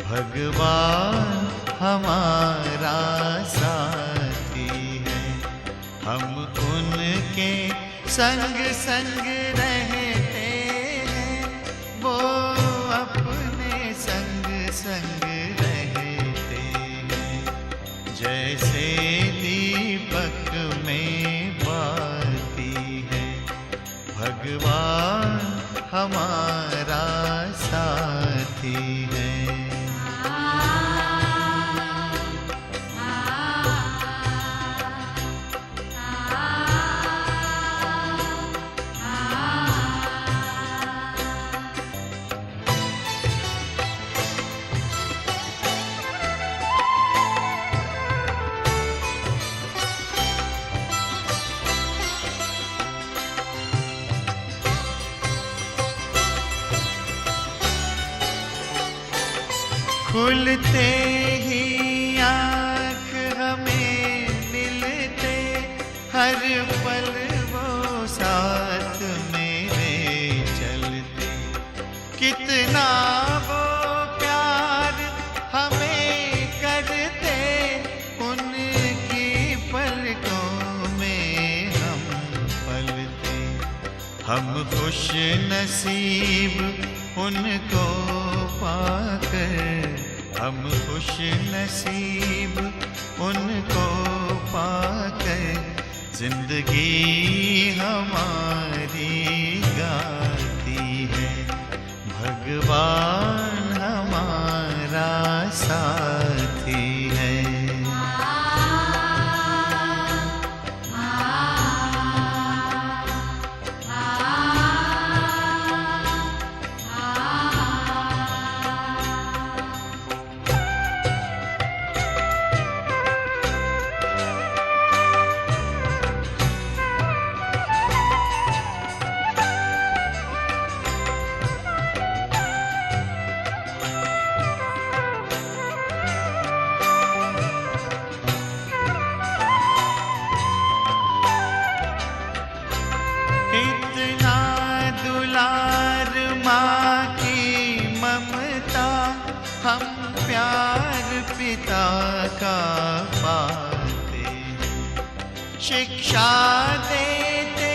भगवान हमारा साथी है, हम उनके संग संग रहते हैं, वो अपने संग संग रहते हैं। जैसे दीपक में बाती है, भगवान हमारा साथी है। खुलते ही आँख हमें मिलते, हर पल वो साथ मेरे चलते। कितना वो प्यार हमें करते, उनकी पलकों में हम पलते। हम खुश नसीब उनको पाकर, हम खुश नसीब उनको पाकर, जिंदगी हमारी गाती है। भगवान हमारा साथी है। इतना दुलार माँ की ममता, हम प्यार पिता का पाते हैं। शिक्षा देते,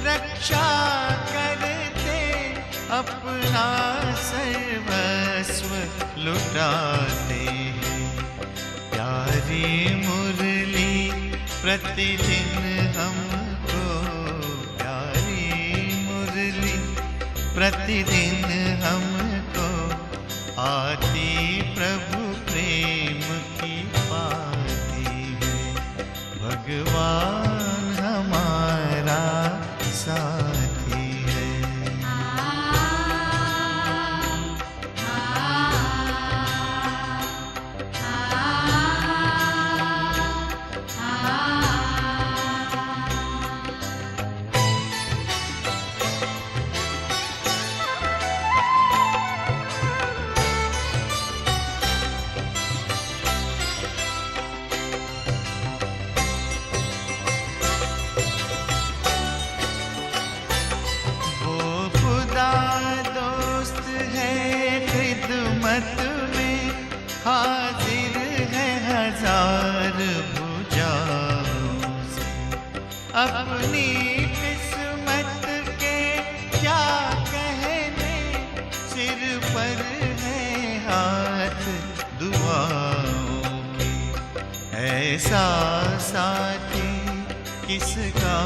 रक्षा करते, अपना सर्वस्व लुटाते हैं। प्यारी मुरली प्रतिदिन हमको, प्रतिदिन हमको आती प्रभु प्रेम की पाती है। भगवान हमारा साथी है। हाजिर है हजार भुजाओं से, अपनी किस्मत के क्या कहने, सिर पर है हाथ दुआओं के। ऐसा साथी किसका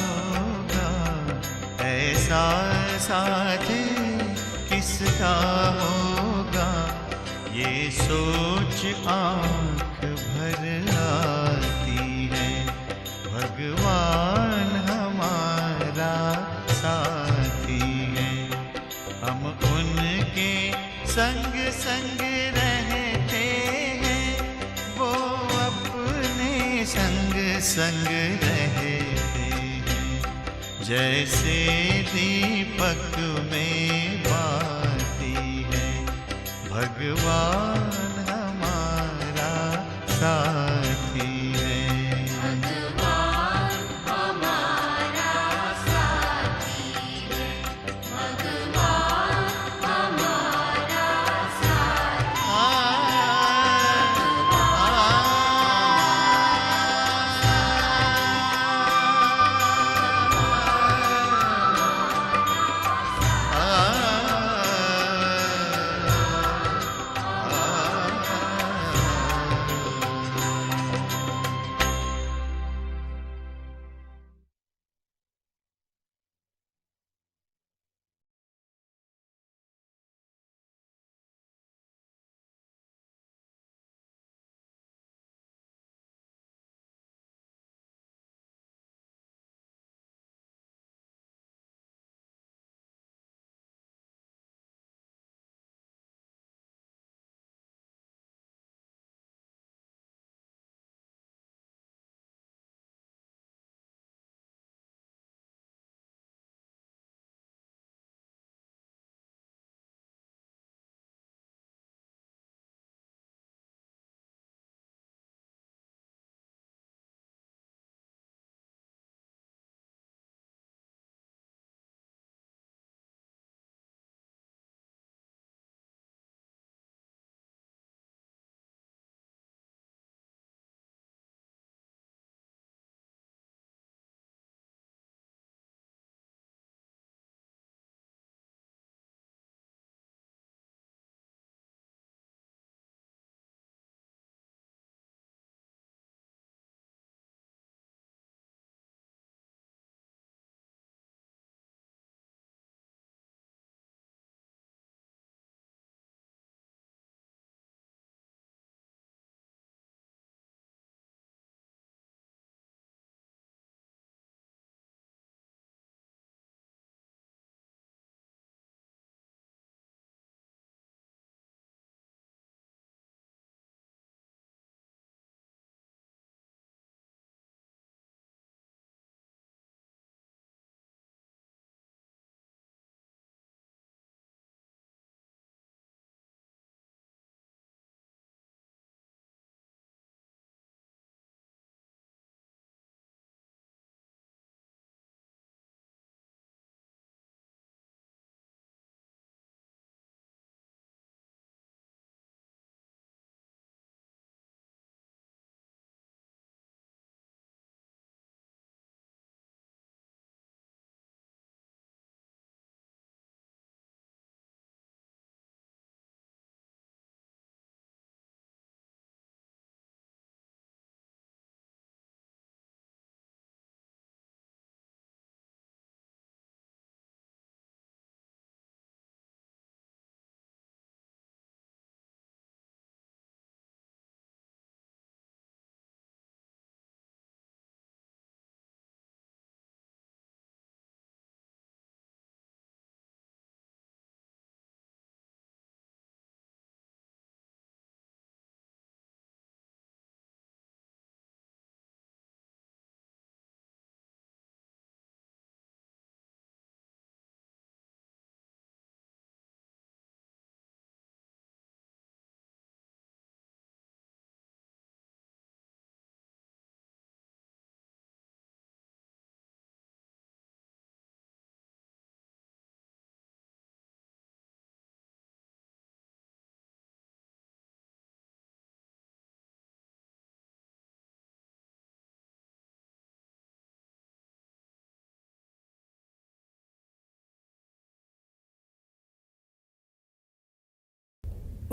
होगा, ऐसा साथी किसका होगा, ये सोच आँख भर आती है। भगवान संग रहते हैं, जैसे दीपक में बाती है। भगवान हमारा साथी है।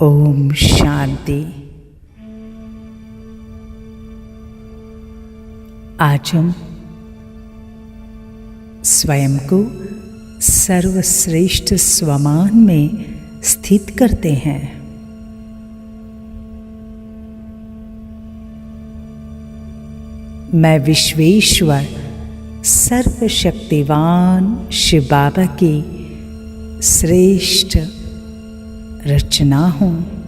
ओम शांति। आज हम स्वयं को सर्वश्रेष्ठ स्वमान में स्थित करते हैं। मैं विश्वेश्वर सर्वशक्तिवान शिव बाबा की श्रेष्ठ रचना हूँ।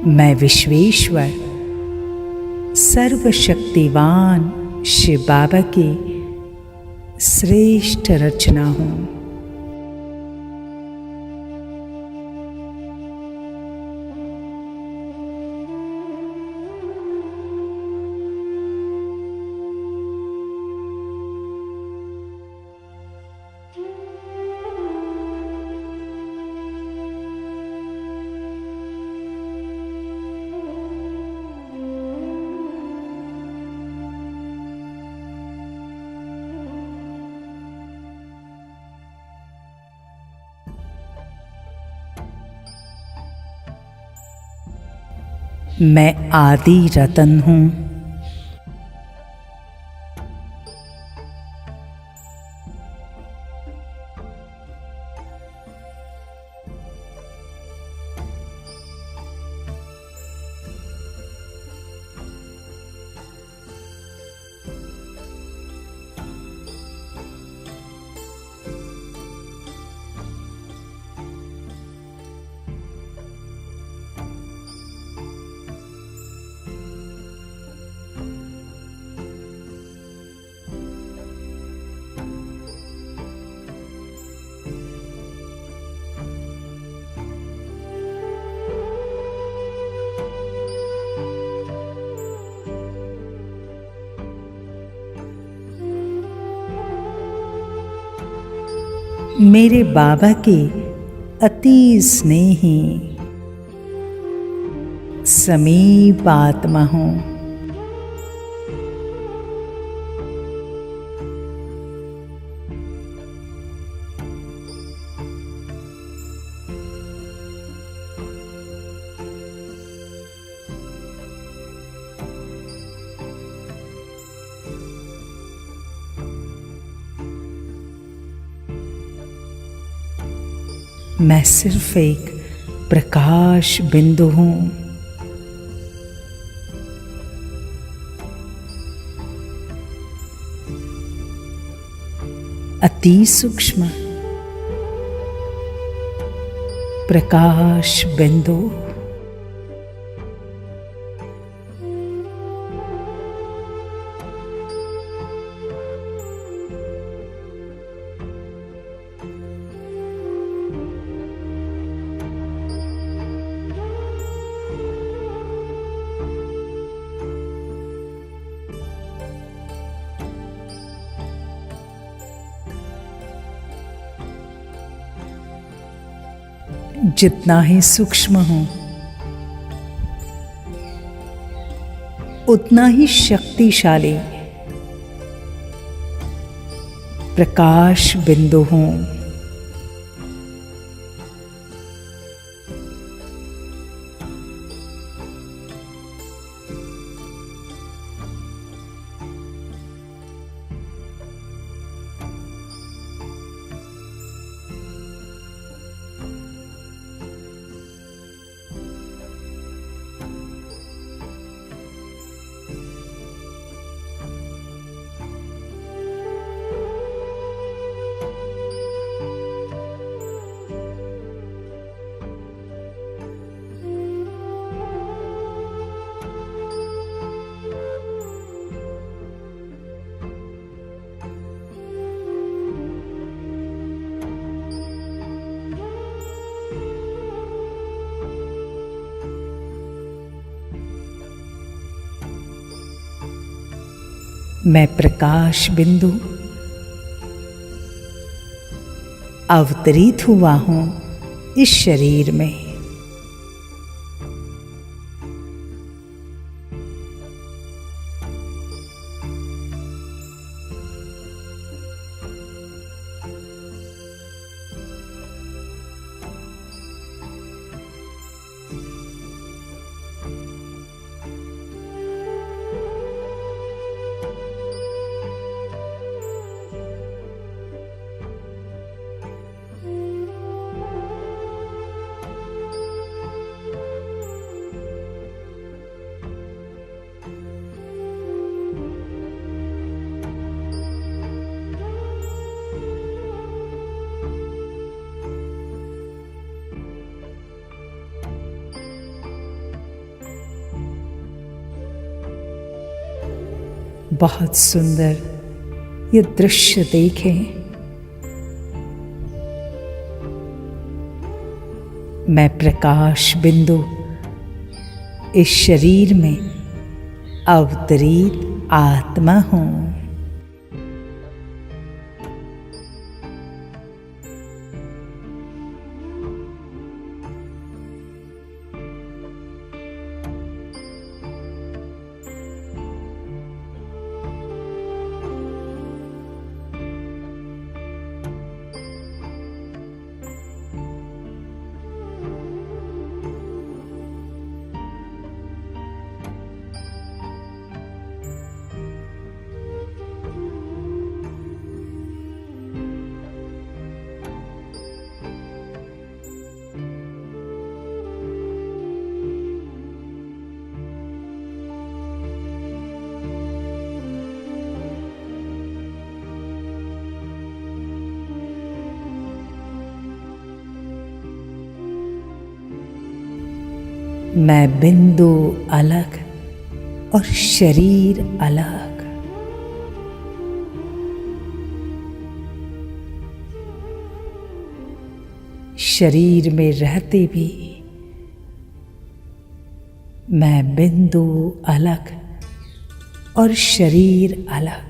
मैं विश्वेश्वर सर्वशक्तिवान शिव बाबा की श्रेष्ठ रचना हूँ। मैं आदि रतन हूँ। मेरे बाबा के अति स्नेही समीप आत्मा हूँ। मैं सिर्फ एक प्रकाश बिंदु हूँ। अति सूक्ष्म प्रकाश बिंदु। जितना ही सूक्ष्म हूं उतना ही शक्तिशाली प्रकाश बिंदु हूं। मैं प्रकाश बिंदु अवतरित हुआ हूं इस शरीर में। बहुत सुंदर ये दृश्य देखें। मैं प्रकाश बिंदु इस शरीर में अवतरित आत्मा हूँ। मैं बिंदु अलग और शरीर अलग। शरीर में रहते भी मैं बिंदु अलग और शरीर अलग।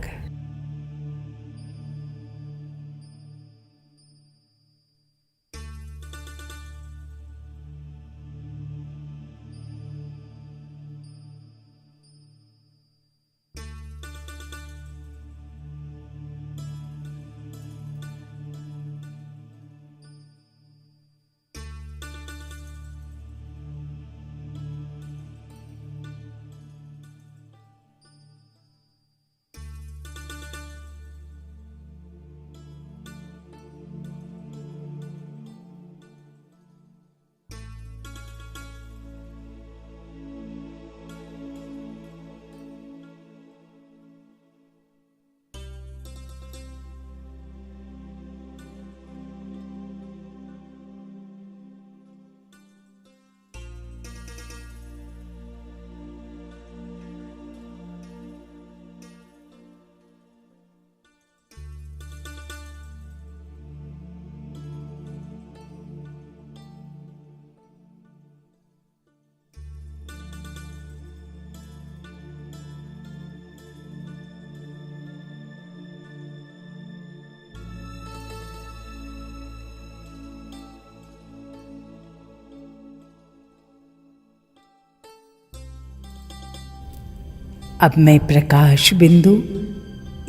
अब मैं प्रकाश बिंदु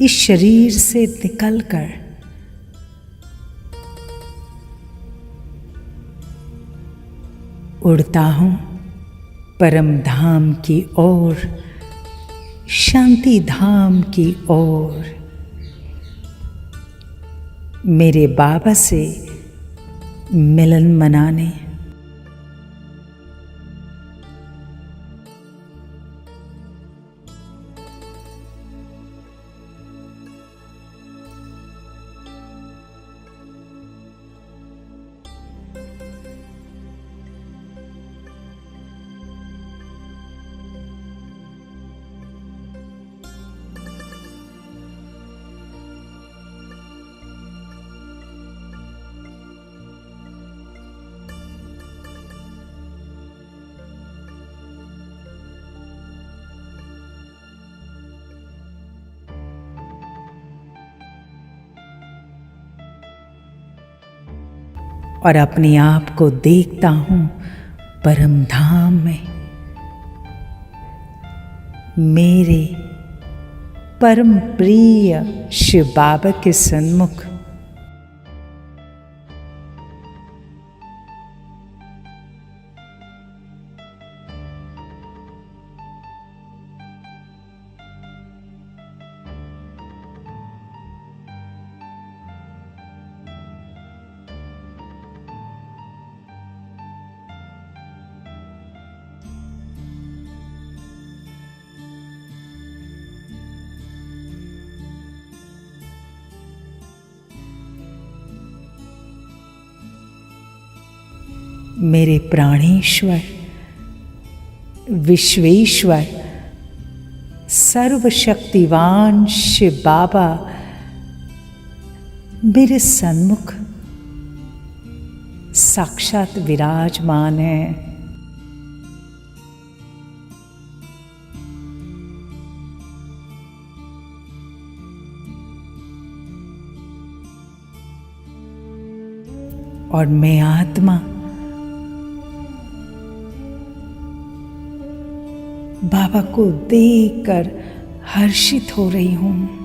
इस शरीर से निकलकर उड़ता हूँ परम धाम की ओर, शांति धाम की ओर, मेरे बाबा से मिलन मनाने। और अपने आप को देखता हूँ परम धाम में, मेरे परम प्रिय शिव बाबा के सन्मुख। मेरे प्राणेश्वर, विश्वेश्वर, सर्वशक्तिवान शिव बाबा मेरे सन्मुख साक्षात विराजमान है। और मैं आत्मा बाबा को देखकर हर्षित हो रही हूं।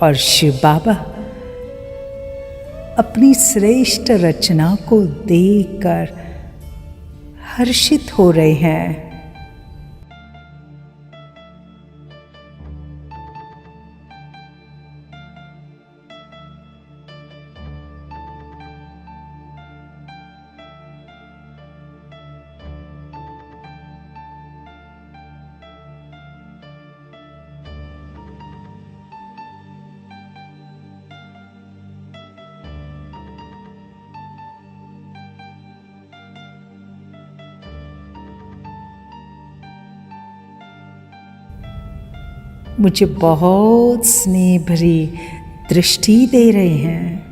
और शिव बाबा अपनी श्रेष्ठ रचना को देखकर हर्षित हो रहे हैं। मुझे बहुत स्नेह भरी दृष्टि दे रहे हैं।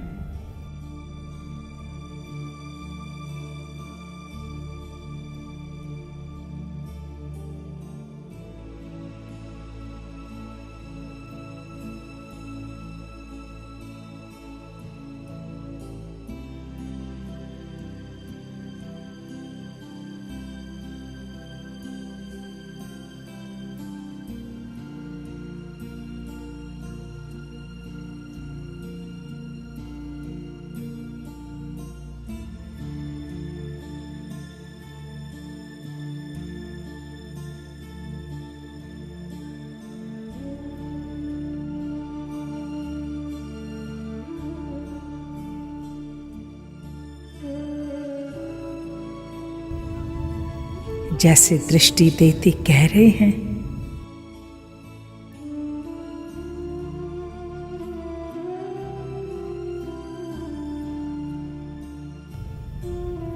जैसे दृष्टि देते कह रहे हैं,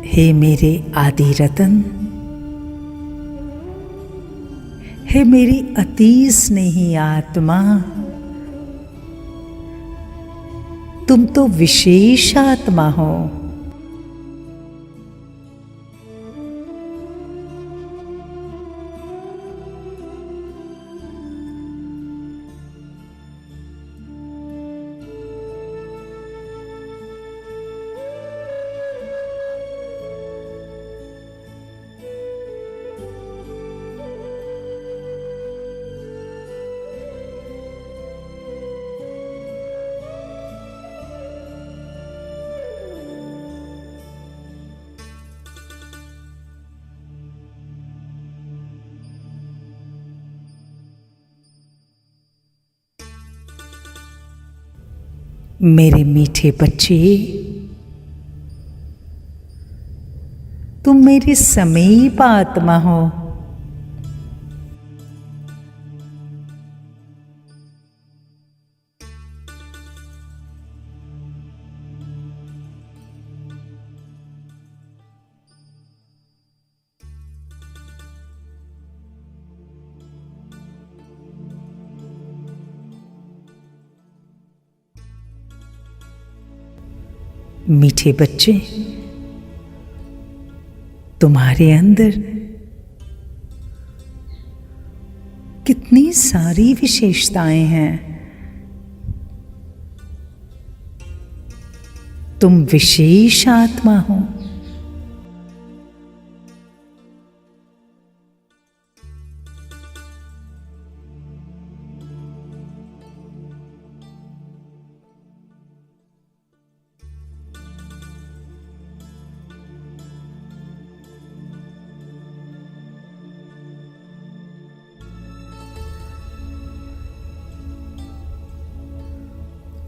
हे मेरे आदि रतन, हे मेरी अति स्नेही आत्मा, तुम तो विशेष आत्मा हो। मेरे मीठे बच्चे, तुम मेरी समीप आत्मा हो। मीठे बच्चे, तुम्हारे अंदर कितनी सारी विशेषताएं हैं। तुम विशेष आत्मा हो।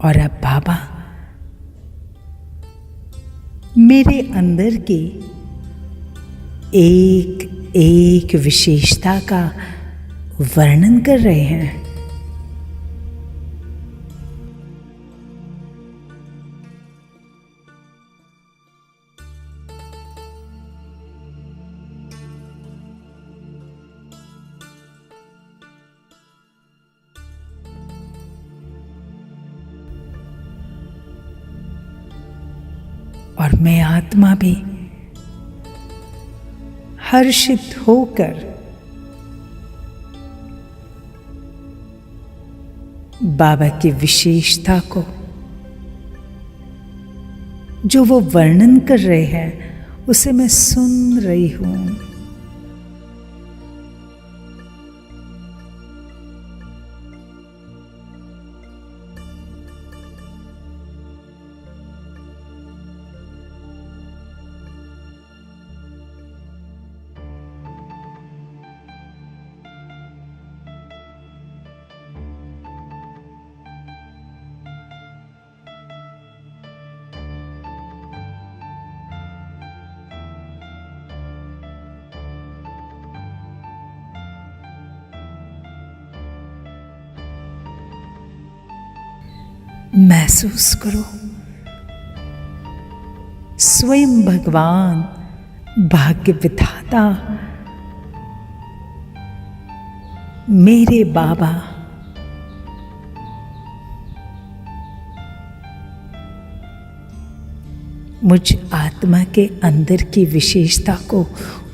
और अब बाबा मेरे अंदर के एक एक विशेषता का वर्णन कर रहे हैं। और मैं आत्मा भी हर्षित होकर बाबा की विशेषता को जो वो वर्णन कर रहे हैं उसे मैं सुन रही हूं। महसूस करो, स्वयं भगवान भाग्य विधाता मेरे बाबा मुझ आत्मा के अंदर की विशेषता को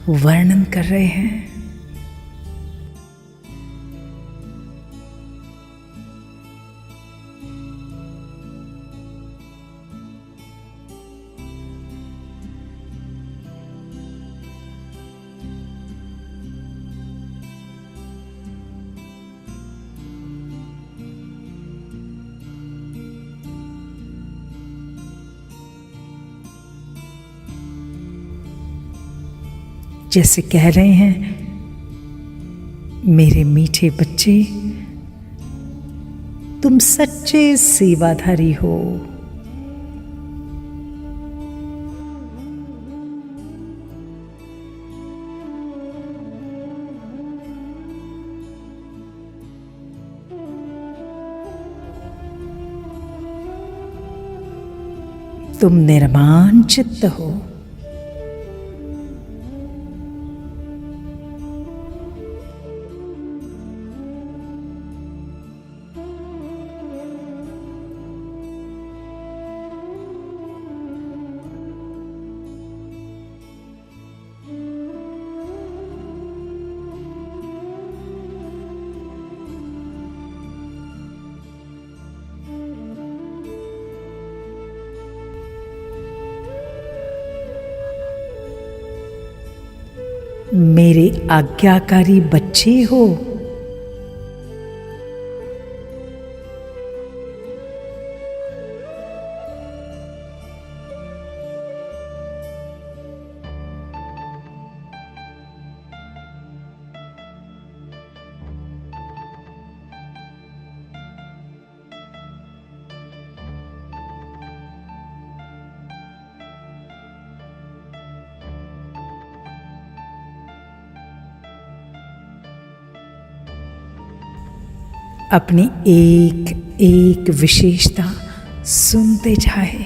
वर्णन कर रहे हैं। जैसे कह रहे हैं, मेरे मीठे बच्चे, तुम सच्चे सेवाधारी हो। तुम निर्माण चित्त हो। मेरे आज्ञाकारी बच्चे हो। अपनी एक एक विशेषता सुनते जाए।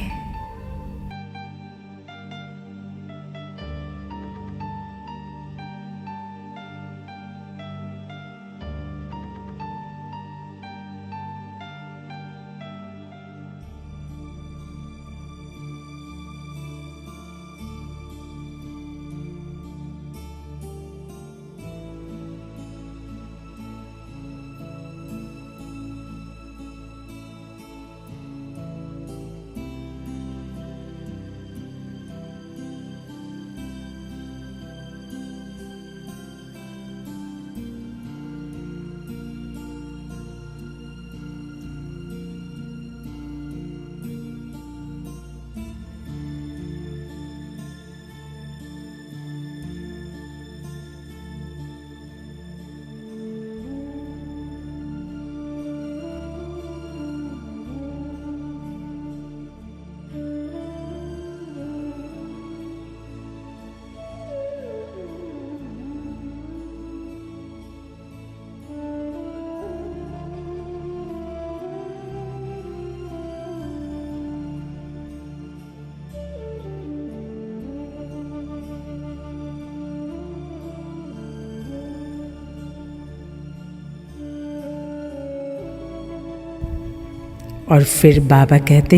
और फिर बाबा कहते,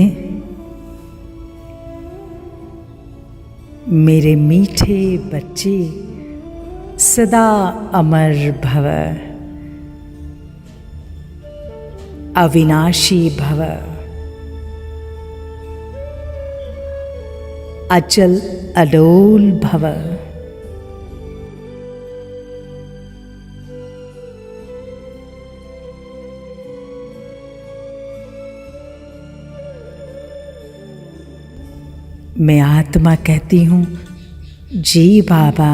मेरे मीठे बच्चे सदा अमर भव, अविनाशी भव, अचल अडोल भव। मैं आत्मा कहती हूँ, जी बाबा।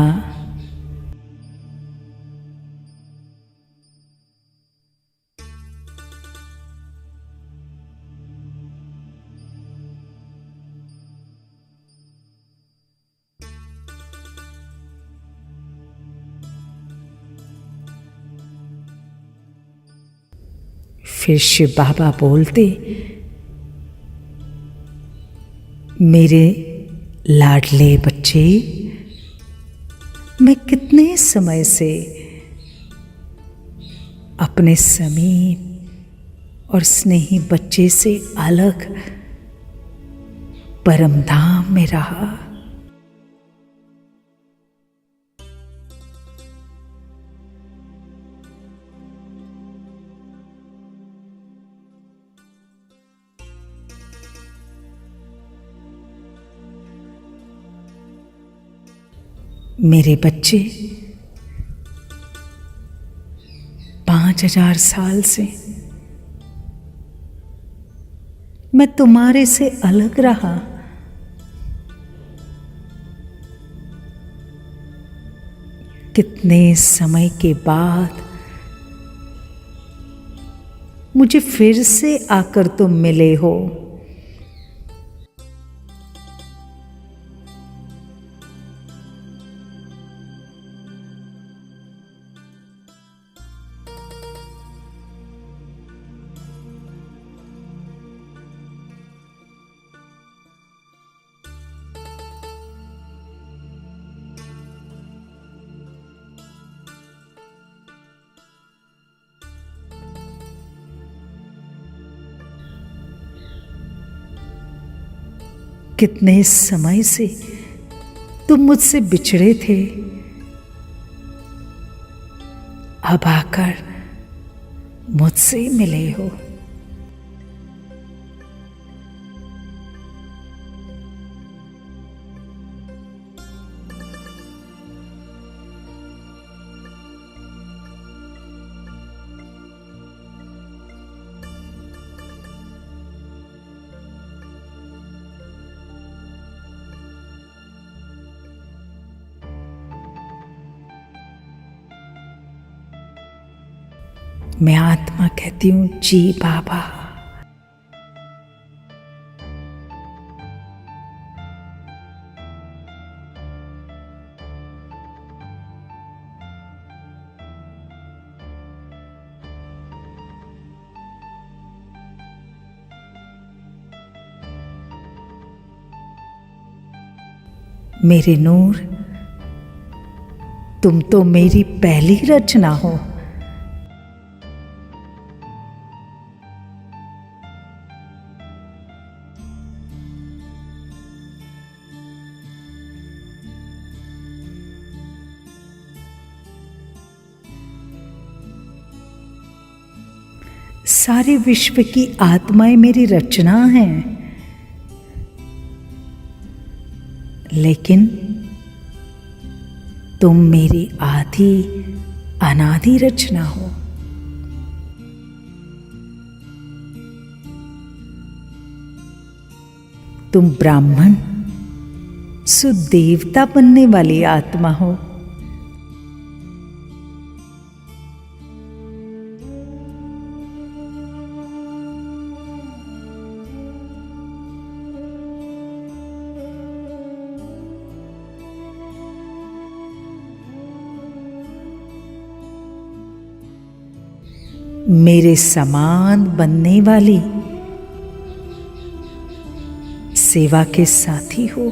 फिर शिव बाबा बोलते, मेरे लाडले बच्चे, मैं कितने समय से अपने समीप और स्नेही बच्चे से अलग परमधाम में रहा। मेरे बच्चे 5000 साल से मैं तुम्हारे से अलग रहा। कितने समय के बाद मुझे फिर से आकर तुम मिले हो। कितने समय से तुम मुझसे बिछड़े थे, अब आकर मुझसे मिले हो। मैं आत्मा कहती हूँ जी बाबा। मेरे नूर, तुम तो मेरी पहली रचना हो। सारे विश्व की आत्माएं मेरी रचना हैं, लेकिन तुम मेरी आदि अनादि रचना हो। तुम ब्राह्मण सुदेवता बनने वाली आत्मा हो। मेरे समान बनने वाली सेवा के साथी हो।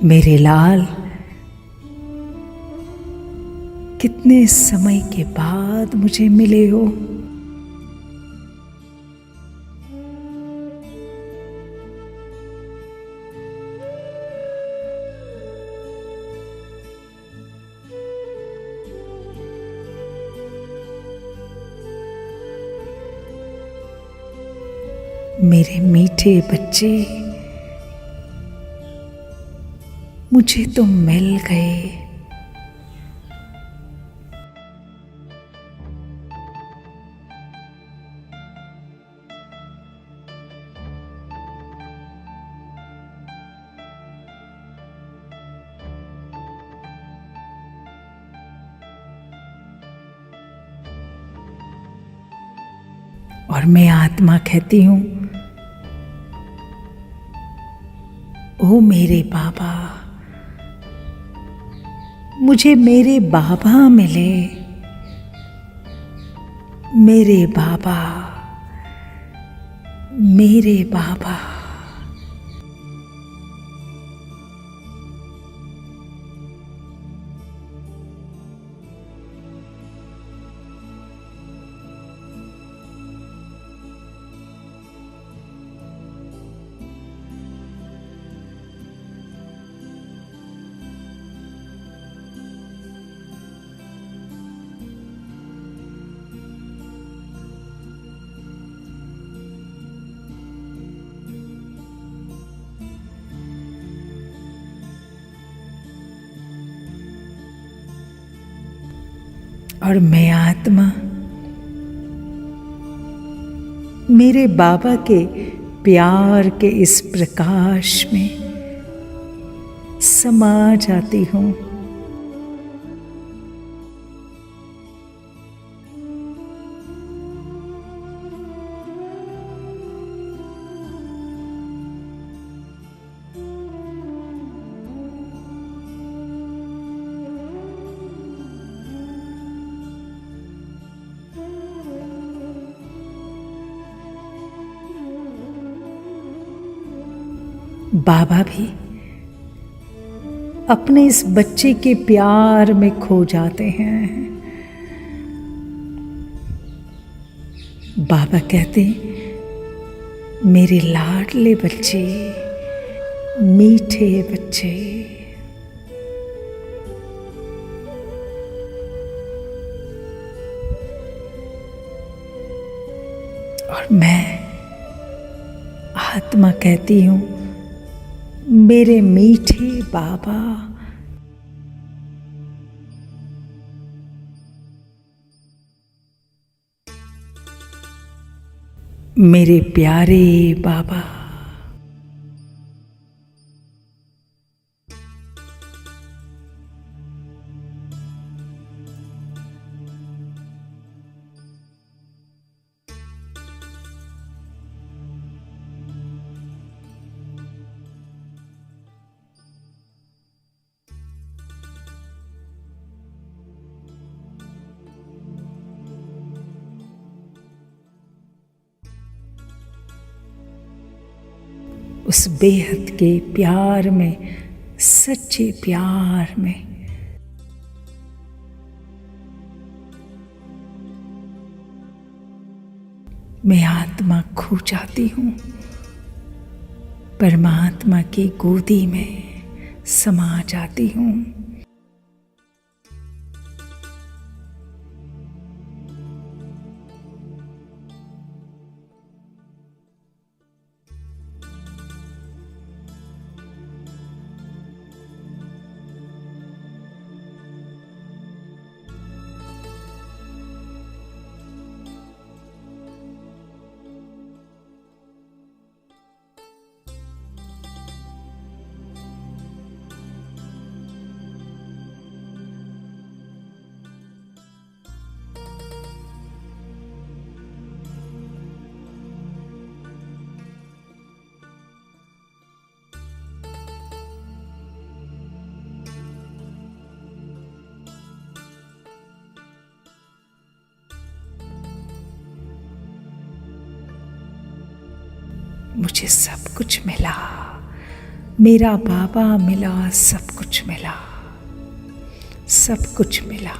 मेरे लाल, कितने समय के बाद मुझे मिले हो। मेरे मीठे बच्चे, मुझे तुम मिल गए। और मैं आत्मा कहती हूं, ओ ओ मेरे बाबा, मुझे मेरे बाबा मिले। मेरे बाबा, मेरे बाबा। और मैं आत्मा मेरे बाबा के प्यार के इस प्रकाश में समा जाती हूँ। बाबा भी अपने इस बच्चे के प्यार में खो जाते हैं। बाबा कहते, मेरे लाडले बच्चे, मीठे बच्चे। और मैं आत्मा कहती हूँ, मेरे मीठे बाबा। मेरे प्यारे बाबा। उस बेहद के प्यार में, सच्चे प्यार में मैं आत्मा खो जाती हूँ, परमात्मा की गोदी में समा जाती हूँ। मुझे सब कुछ मिला, मेरा बाबा मिला, सब कुछ मिला, सब कुछ मिला।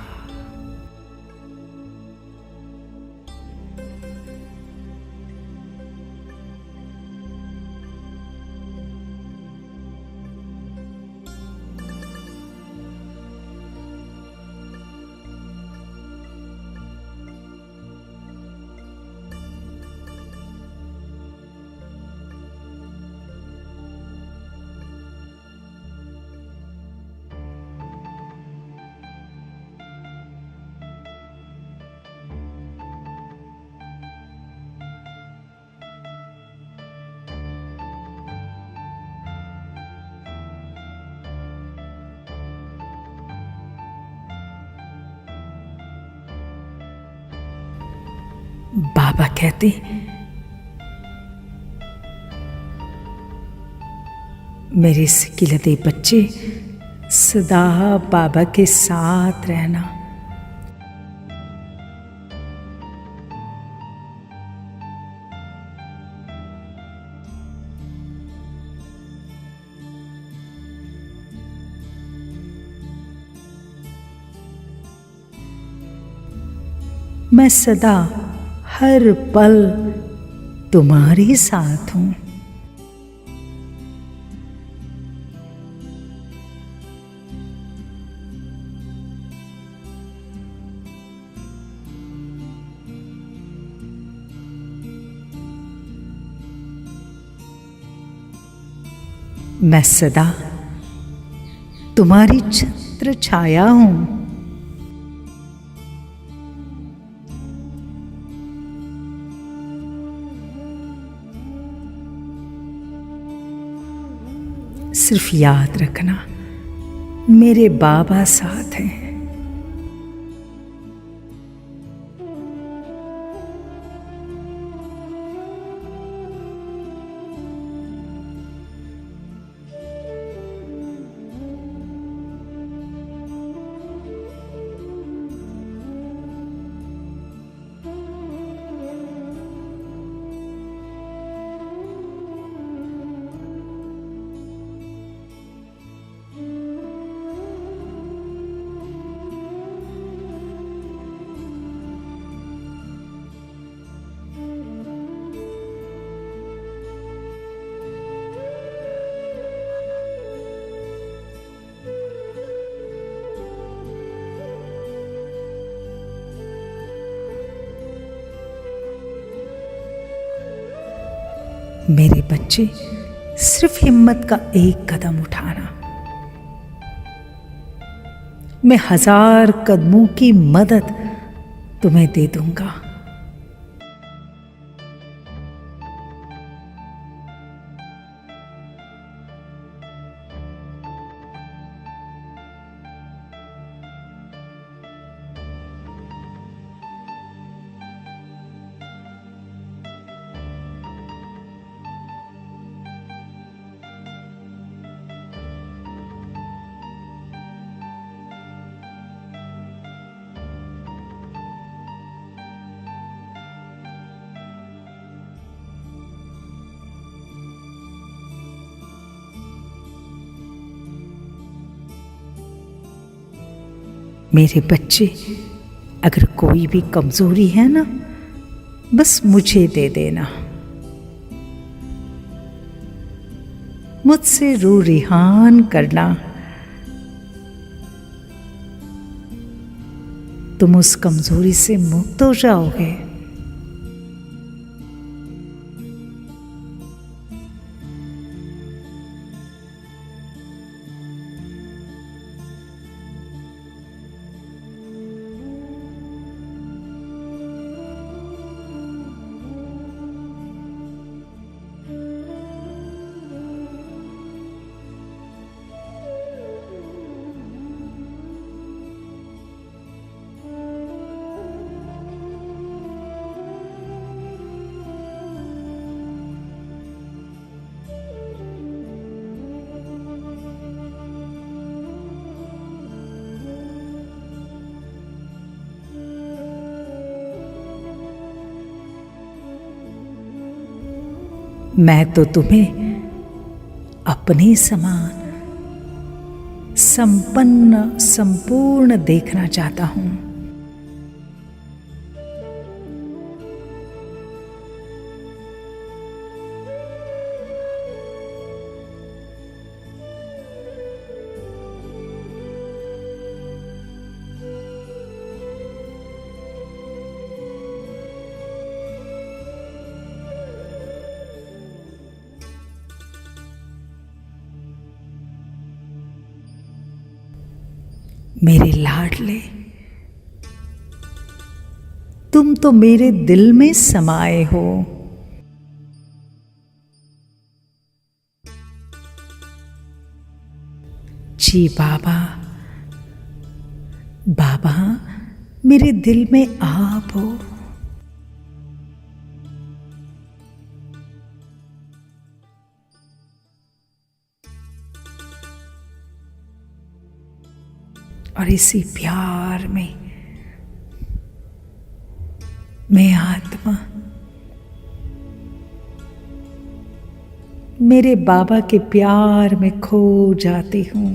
बाबा कहते, मेरे सिकिलते बच्चे, सदा बाबा के साथ रहना। मैं सदा हर पल तुम्हारे साथ हूं। मैं सदा तुम्हारी छत्र छाया हूं। सिर्फ याद रखना, मेरे बाबा साथ हैं। मेरे बच्चे, सिर्फ हिम्मत का एक कदम उठाना। मैं 1000 कदमों की मदद तुम्हें दे दूंगा। मेरे बच्चे, अगर कोई भी कमजोरी है ना, बस मुझे दे देना। मुझसे रूह रिहान करना। तुम उस कमजोरी से मुक्त हो जाओगे। मैं तो तुम्हें अपने समान संपन्न, संपूर्ण देखना चाहता हूं। मेरे लाडले, तुम तो मेरे दिल में समाये हो। जी बाबा, बाबा मेरे दिल में आप हो। और इसी प्यार में मैं आत्मा मेरे बाबा के प्यार में खो जाती हूँ।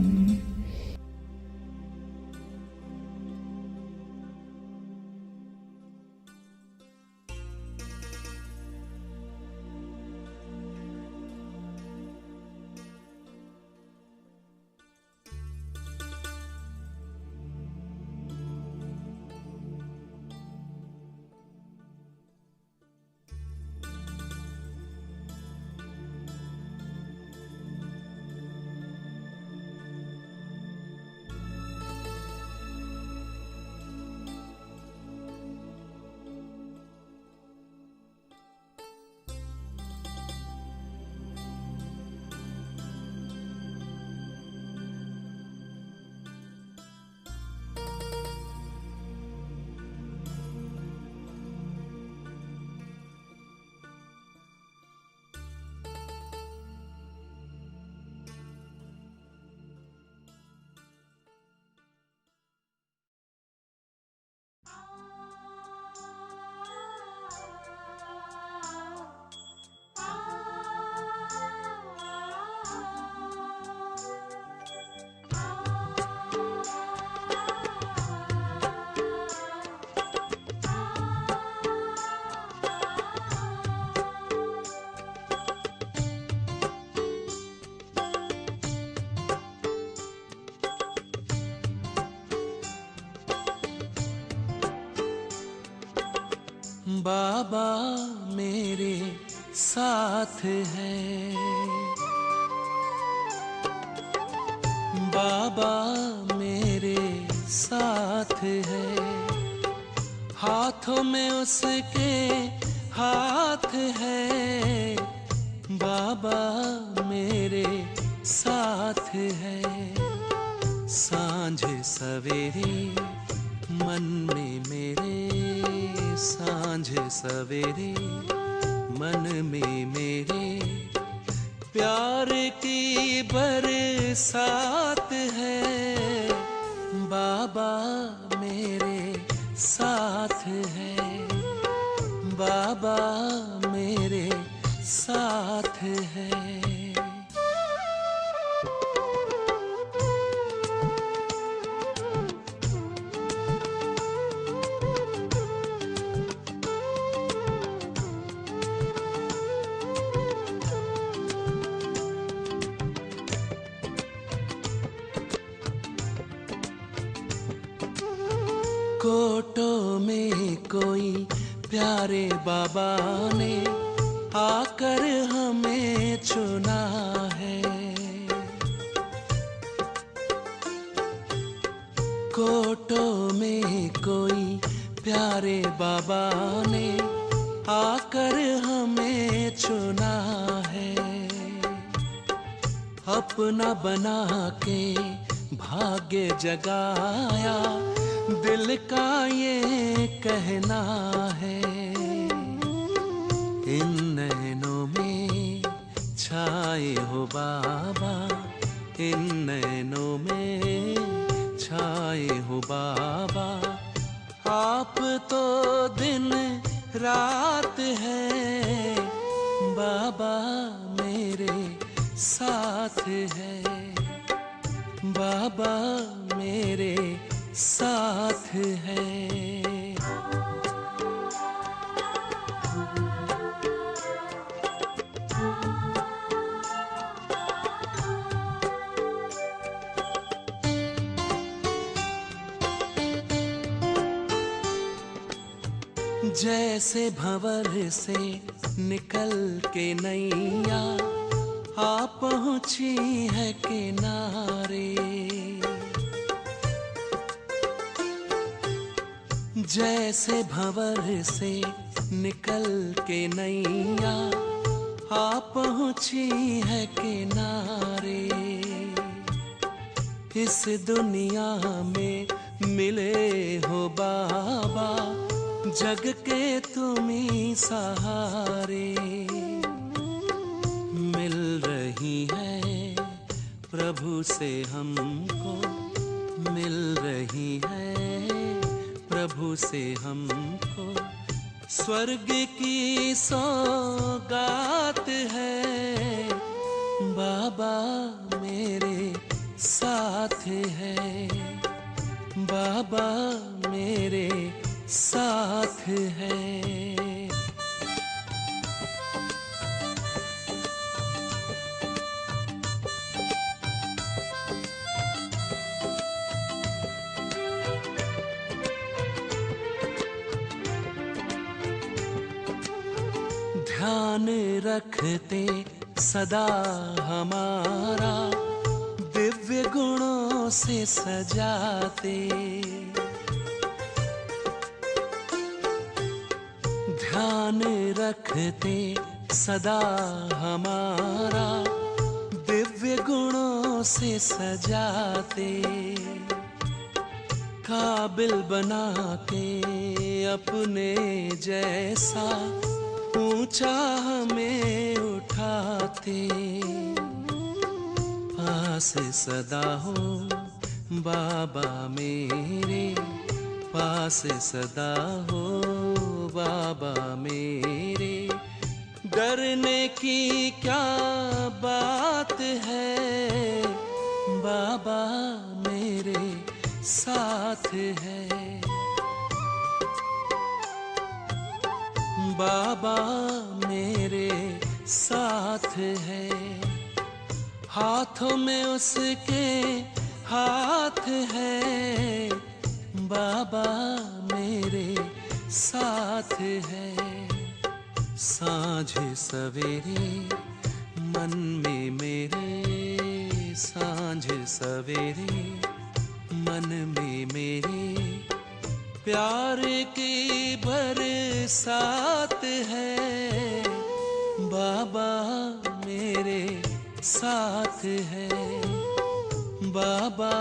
बाबा मेरे साथ है, बाबा मेरे साथ है, हाथों में उसके हाथ है, बाबा मेरे साथ है। सांझ सवेरे मन में मेरे, सांझ सवेरे मन में मेरे प्यार की बरसात है, बाबा मेरे साथ है, बाबा मेरे साथ है। कोटों में कोई प्यारे बाबा ने आकर हमें चुना है, कोटों में कोई प्यारे बाबा ने आकर हमें चुना है। अपना बना के भाग्य जगाया, दिल का ये कहना है। इन नैनों में छाए हो बाबा, इन नैनों में छाए हो बाबा, आप तो दिन रात है, बाबा मेरे साथ है, बाबा मेरे साथ है। जैसे भंवर से निकल के नैया आ पहुंची है किनारे, जैसे भंवर से निकल के नैया आ पहुंची है किनारे। इस दुनिया में मिले हो बाबा, जग के तुम ही सहारे। मिल रही है प्रभु से हमको, मिल रही उसे हमको स्वर्ग की सौगात है। बाबा मेरे साथ है, बाबा मेरे साथ है। ध्यान रखते सदा हमारा, दिव्य गुणों से सजाते। ध्यान रखते सदा हमारा, दिव्य गुणों से सजाते। काबिल बनाते अपने जैसा, ऊंचा हमें उठाते। पास सदा हो बाबा मेरे, पास सदा हो बाबा मेरे। डरने की क्या बात है, बाबा मेरे साथ है। बाबा मेरे साथ है। हाथों में उसके हाथ है, बाबा मेरे साथ है। साँझ सवेरे मन में मेरे, साँझ सवेरे मन में मेरे, प्यार की बरसात है। बाबा मेरे साथ है, बाबा